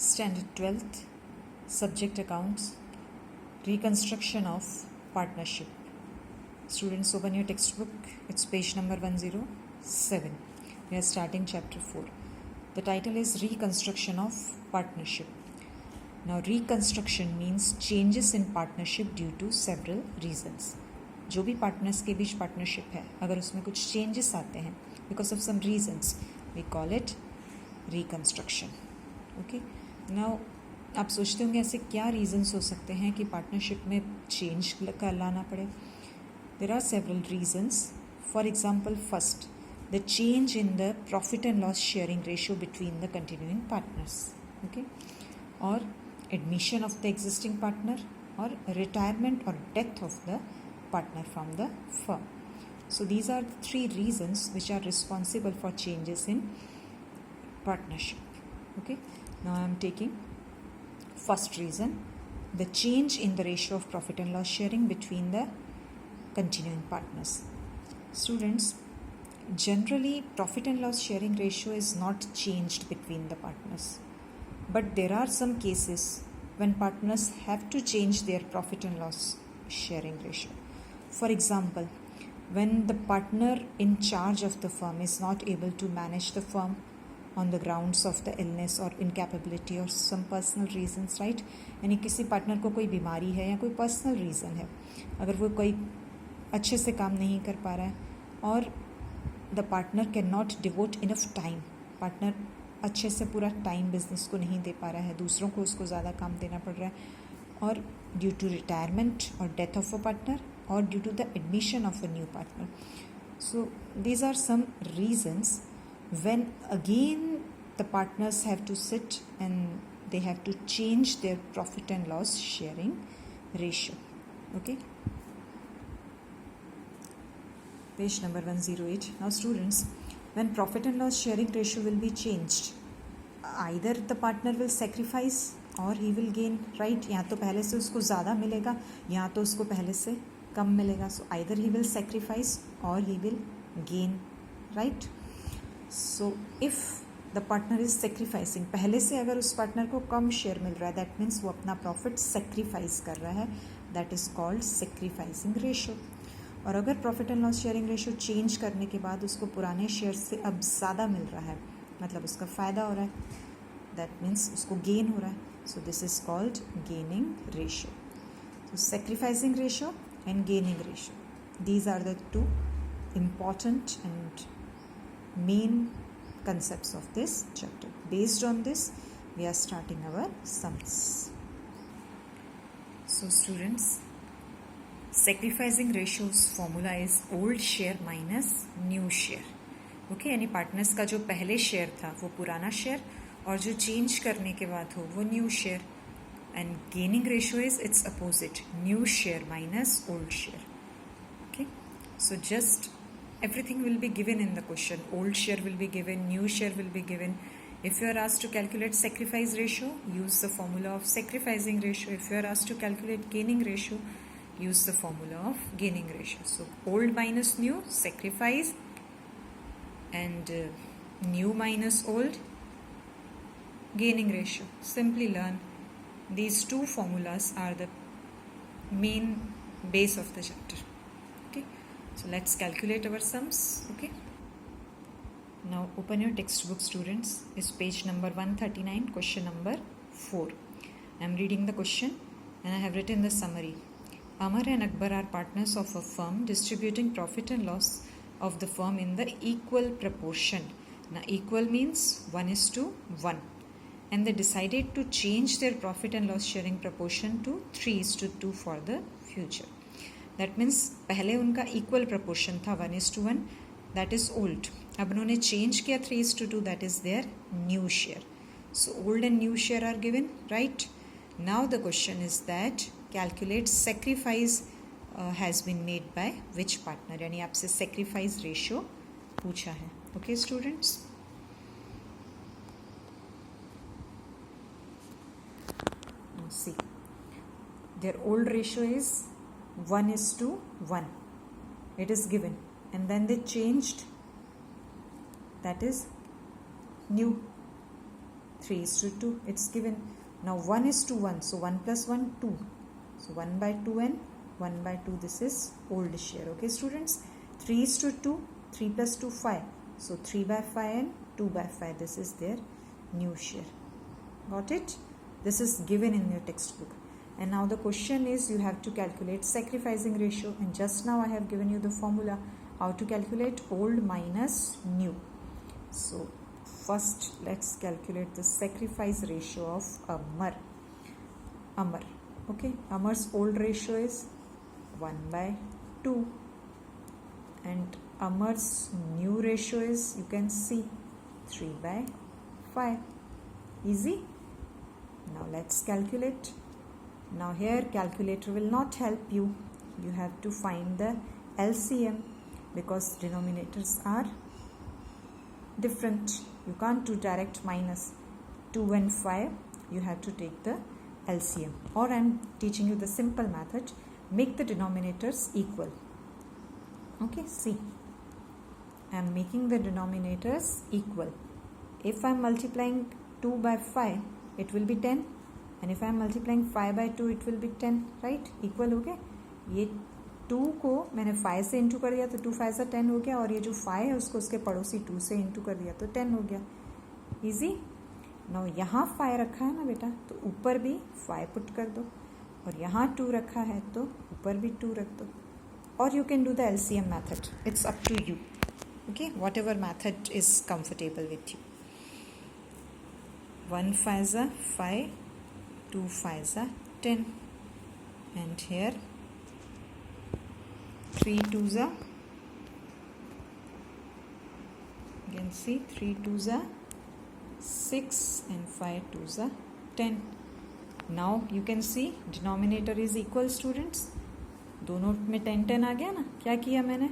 Standard 12th, Subject Accounts, Reconstruction of Partnership. Students, open your textbook. It's page number 107. We are starting chapter 4. The title is Reconstruction of Partnership. Now, reconstruction means changes in partnership due to several reasons. जो भी partners के बीच partnership है, अगर उसमें कुछ changes आते हैं because of some reasons, we call it reconstruction. Okay, now आप सोचते होंगे ऐसे क्या रीजन्स हो सकते हैं कि पार्टनरशिप में चेंज कर लाना पड़े. There are several reasons. For example, first, the change in the profit and loss sharing ratio between the continuing partners. Okay, और admission of the existing partner or retirement or death of the partner from the firm. So these are the three reasons which are responsible for changes in partnership. Okay, now I am taking first reason, the change in the ratio of profit and loss sharing between the continuing partners. Students, generally profit and loss sharing ratio is not changed between the partners. But there are some cases when partners have to change their profit and loss sharing ratio. For example, when the partner in charge of the firm is not able to manage the firm on the grounds of the illness or incapability or some personal reasons, right? यानी किसी partner को कोई बीमारी है या कोई personal reason है, अगर वो कोई अच्छे से काम नहीं कर पा रहा है और the partner can not devote enough time, partner अच्छे से पूरा टाइम बिजनेस को नहीं दे पा रहा है, दूसरों को उसको ज़्यादा काम देना पड़ रहा है, और ड्यू टू रिटायरमेंट और डेथ ऑफ अ पार्टनर और due to the admission of a new partner. So these are some reasons when again the partners have to sit and they have to change their profit and loss sharing ratio. Okay, page number 108. Now students, when profit and loss sharing ratio will be changed, either the partner will sacrifice or he will gain, right? या तो पहले से उसको ज़्यादा मिलेगा या तो उसको पहले से कम मिलेगा. So either he will sacrifice or he will gain, right? So if the partner is sacrificing, पहले से अगर उस पार्टनर को कम शेयर मिल रहा है, that means वो अपना प्रॉफिट सेक्रीफाइस कर रहा है, that is called sacrificing ratio. और अगर profit and loss sharing ratio change करने के बाद उसको पुराने शेयर से अब ज़्यादा मिल रहा है, मतलब उसका फ़ायदा हो रहा है, दैट मीन्स उसको गेन हो रहा है. So this is called gaining ratio. So sacrificing ratio and gaining ratio, these are the two important and main concepts of this chapter. Based on this, we are starting our sums. So students, sacrificing ratios formula is old share minus new share. Okay, यानी partners का जो पहले share था वो पुराना share और जो change करने के बाद हो वो new share. And gaining ratio is it's opposite, new share minus old share. Okay, so just everything will be given in the question. Old share will be given, new share will be given. If you are asked to calculate sacrifice ratio, use the formula of sacrificing ratio. If you are asked to calculate gaining ratio, use the formula of gaining ratio. So old minus new, sacrifice, and new minus old, gaining ratio. Simply learn these two formulas are the main base of the chapter. So let's calculate our sums. Okay, now open your textbook students. It's page number 139, question number 4. I am reading the question and I have written the summary. Amar and Akbar are partners of a firm distributing profit and loss of the firm in the equal proportion. Now equal means 1:1, and they decided to change their profit and loss sharing proportion to 3:2 for the future. That means पहले उनका equal proportion था 1:1, that is old. अब उन्होंने change किया 3:2, that is their new share. So old and new share are given, right? Now the question is that calculate sacrifice has been made by which partner, यानी आपसे sacrifice ratio पूछा है. Okay students, see their old ratio is 1:1, it is given, and then they changed, that is new 3:2. It's given. Now 1:1. So 1 plus 1, 2. So 1 by 2 and 1 by 2. This is old share. Okay, students. 3:2. 3 plus 2, 5. So 3 by 5 and 2 by 5. This is their new share. Got it? This is given in your textbook. And now the question is, you have to calculate sacrificing ratio. And just now I have given you the formula how to calculate old minus new. So first let's calculate the sacrifice ratio of Amar. Okay, Amar's old ratio is 1 by 2. And Amar's new ratio is, you can see, 3 by 5. Easy? Now let's calculate. Now here calculator will not help you. You have to find the LCM because denominators are different. You can't do direct minus 2 and 5. You have to take the LCM. Or I'm teaching you the simple method. Make the denominators equal. Okay, see. I'm making the denominators equal. If I'm multiplying 2 by 5, it will be 10. And if I am multiplying 5 by 2, it will be 10, right? Equal हो गया. ये 2 को मैंने 5 से into कर दिया तो 2 5 से 10 हो गया, और ये जो 5 है उसको उसके पड़ोसी 2 से इंटू कर दिया तो 10 हो गया. इजी. नाउ यहाँ 5 रखा है ना बेटा, तो ऊपर भी 5 पुट कर दो, और यहाँ 2 रखा है तो ऊपर भी 2 रख दो. और you can do the LCM method. It's up to you. Okay, whatever method is comfortable with you. 1 5 is 5. 2 5 are 10, and here 3 2s are, you can see 3 2s are 6 and 5 2s are 10. Now you can see denominator is equal, students. दोनों में 10 10 आ गया ना. क्या किया मैंने?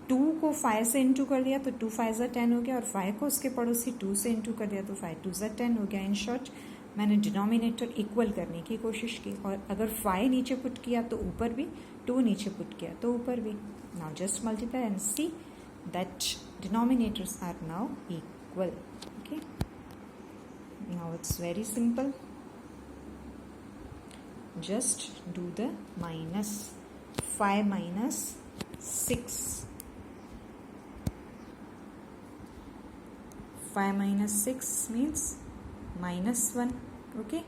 2 को 5 से into कर दिया तो 2 5 are 10 हो गया, और 5 को उसके पड़ोसी 2 से इंटू कर दिया तो 5 2s are 10 हो गया. इन शॉर्ट मैंने डिनोमिनेटर इक्वल करने की कोशिश की, और अगर 5 नीचे पुट किया तो ऊपर भी, 2 नीचे पुट किया तो ऊपर भी. Now just multiply and see that denominators are now equal. Okay, now it's very simple. Just do the minus. 5 minus 6. 5 minus 6 means -1. Okay,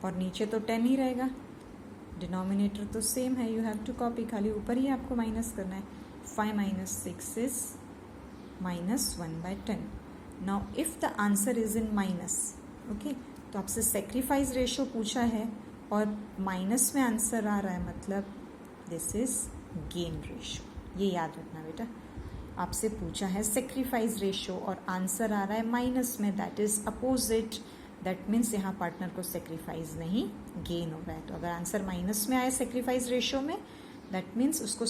और नीचे तो 10 ही रहेगा. डिनोमिनेटर तो सेम है, यू हैव टू कॉपी, खाली ऊपर ही आपको माइनस करना है. 5 minus 6 is -1 by 10. Now if the answer is in minus, okay, तो आपसे सेक्रीफाइस रेशियो पूछा है और माइनस में आंसर आ रहा है, मतलब दिस इज गेन रेशियो. ये याद रखना बेटा. आपसे पूछा है सेक्रीफाइस रेशियो और आंसर आ रहा है माइनस में, that is opposite. That means यहाँ पार्टनर को सेक्रीफाइस नहीं, गेन हो रहा है. तो अगर आंसर माइनस में आए सेक्रीफाइस रेशियो में, दैट मीन्स उसको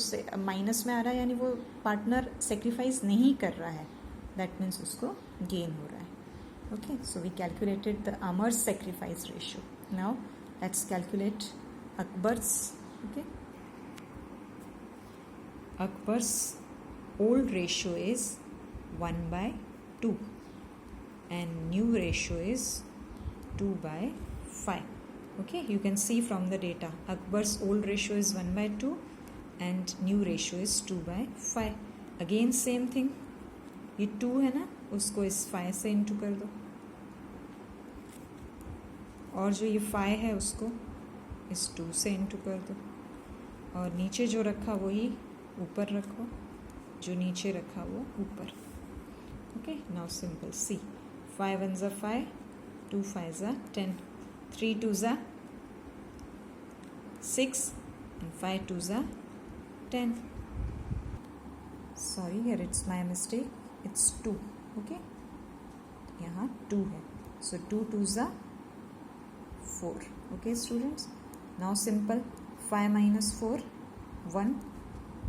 माइनस में आ रहा है, यानी वो पार्टनर सेक्रीफाइस नहीं कर रहा है, दैट मीन्स उसको गेन हो रहा है. Okay, so we calculated the Amar's sacrifice ratio. Now let's calculate Akbar's. Okay, Akbar's old ratio is 1 by 2 and new ratio is 2 by 5. Okay, you can see from the data Akbar's old ratio is 1 by 2 and new ratio is 2 by 5. Again same thing, ये 2 है ना, उसको इस 5 से into कर दो, और जो ये 5 है उसको इस 2 से इंटू कर दो, और नीचे जो रखा वही ऊपर रखो, जो नीचे रखा वो ऊपर. Okay, now simple. See 5 1s are 5, 2 5s are 10, 3 2s are 6 and 5 2s are 10. Sorry, here it's my mistake. It's 2. Okay, यहाँ 2 है, so 2 2s are 4. Okay students, now simple. 5 minus 4 1.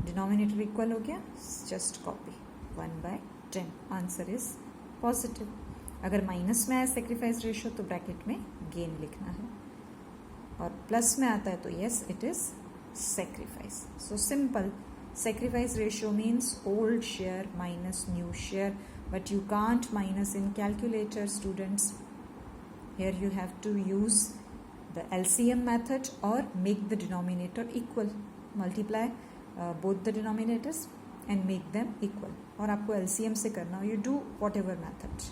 Denominator equal हो गया, just copy. 1 by 10. Answer is positive. अगर minus में आया sacrifice ratio तो bracket में gain लिखना है, और प्लस में आता है तो yes it is sacrifice. So simple. Sacrifice ratio means old share minus new share, but you can't minus in calculator students. here you have to use the LCM method or make the denominator equal. Multiply both the denominators and make them equal. और आपको LCM से करना हो, you do whatever method.